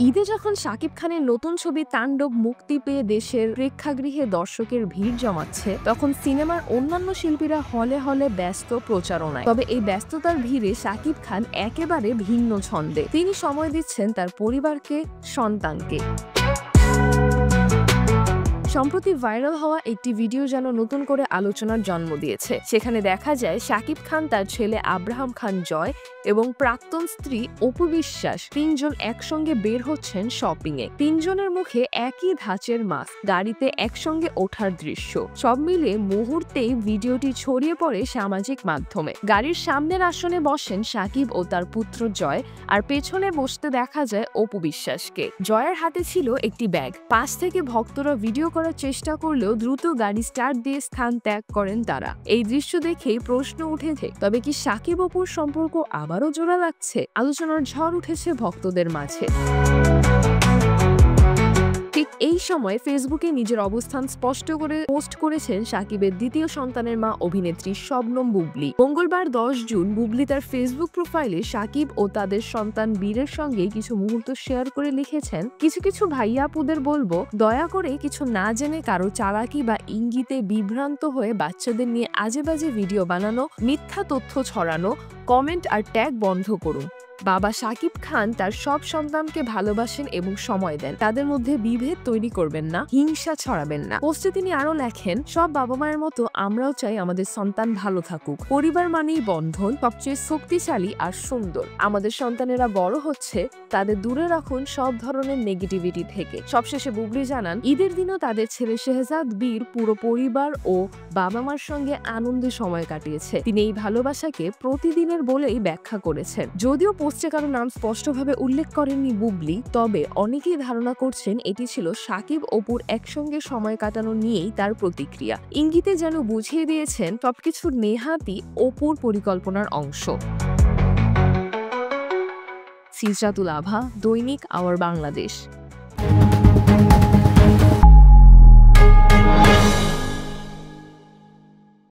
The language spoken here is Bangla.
ঈদে যখন শাকিব খানের নতুন ছবি তাণ্ডব মুক্তি পেয়ে দেশের প্রেক্ষাগৃহে দর্শকের ভিড় জমাচ্ছে, তখন সিনেমার অন্যান্য শিল্পীরা হলে হলে ব্যস্ত প্রচারণায়। তবে এই ব্যস্ততার ভিড়ে শাকিব খান একেবারে ভিন্ন ছন্দে। তিনি সময় দিচ্ছেন তার পরিবারকে, সন্তানকে। সম্প্রতি ভাইরাল হওয়া একটি ভিডিও যেন নতুন করে আলোচনার জন্ম দিয়েছে। সেখানে দেখা যায় শাকিব খান, তার ছেলে আব্রাহাম খান জয় এবং প্রাক্তন স্ত্রী অপু বিশ্বাস তিনজন একসঙ্গে বের হচ্ছেন শপিং এ। তিনজনের মুখে একই ধাঁচের মাস্ক, গাড়িতে একসঙ্গে ওঠার দৃশ্য, সব মিলে মুহূর্তেই ভিডিওটি ছড়িয়ে পড়ে সামাজিক মাধ্যমে। গাড়ির সামনের আসনে বসেন শাকিব ও তার পুত্র জয়, আর পেছনে বসতে দেখা যায় অপু বিশ্বাসকে। জয়ের হাতে ছিল একটি ব্যাগ। পাশ থেকে ভক্তরা ভিডিও করার চেষ্টা করলেও দ্রুত গাড়ি স্টার্ট দিয়ে স্থান ত্যাগ করেন তারা। এই দৃশ্য দেখেই প্রশ্ন উঠেছে, তবে কি শাকিব অপুর সম্পর্ক আবারও জোড়া লাগছে? আলোচনার ঝড় উঠেছে ভক্তদের মাঝে। ঠিক এই সময় ফেসবুকে নিজের অবস্থান স্পষ্ট করে পোস্ট করেছেন শাকিবের দ্বিতীয় সন্তানের মা অভিনেত্রী শবনম বুবলী। মঙ্গলবার 10 জুন বুবলী তার ফেসবুক প্রোফাইলে শাকিব ও তাদের সন্তান বীরের সঙ্গে কিছু মুহূর্ত শেয়ার করে লিখেছেন, কিছু কিছু ভাইয়া আপুদের বলবো, দয়া করে কিছু না জেনে কারো চালাকি বা ইঙ্গিতে বিভ্রান্ত হয়ে বাচ্চাদের নিয়ে আজে বাজে ভিডিও বানানো, মিথ্যা তথ্য ছড়ানো, কমেন্ট আর ট্যাগ বন্ধ করুন। বাবা শাকিব খান তার সব সন্তানকে ভালোবাসেন এবং সময় দেন। তাদের মধ্যে বিভেদ তৈরি করবেন না, হিংসা ছড়াবেন না। পোস্টে তিনি আরো লেখেন, সব বাবা মায়ের মতো আমরাও চাই আমাদের সন্তান ভালো থাকুক। পরিবার মানেই বন্ধন, সবচেয়ে শক্তিশালী আর সুন্দর। আমাদের সন্তানেরা বড় হচ্ছে, তাদের দূরে রাখুন সব ধরনের নেগেটিভিটি থেকে। সবশেষে বুবলী জানান, ঈদের দিনও তাদের ছেলে শেহজাদ বীর পুরো পরিবার ও বাবা মার সঙ্গে আনন্দে সময় কাটিয়েছে। তিনি এই ভালোবাসাকে প্রতিদিনের বলেই ব্যাখ্যা করেছেন। যদিও পোস্টে কারো নাম স্পষ্টভাবে উল্লেখ করেননি বুবলী, তবে অনেকেই ধারণা করছেন এটি ছিল শাকিব অপুর একসঙ্গে সময় কাটানো নিয়েই তার প্রতিক্রিয়া। ইঙ্গিতে যেন বুঝিয়ে দিয়েছেন সবকিছু নেহাতই অপুর পরিকল্পনার অংশ। সিজরাতুল আভা, দৈনিক আওয়ার বাংলাদেশ।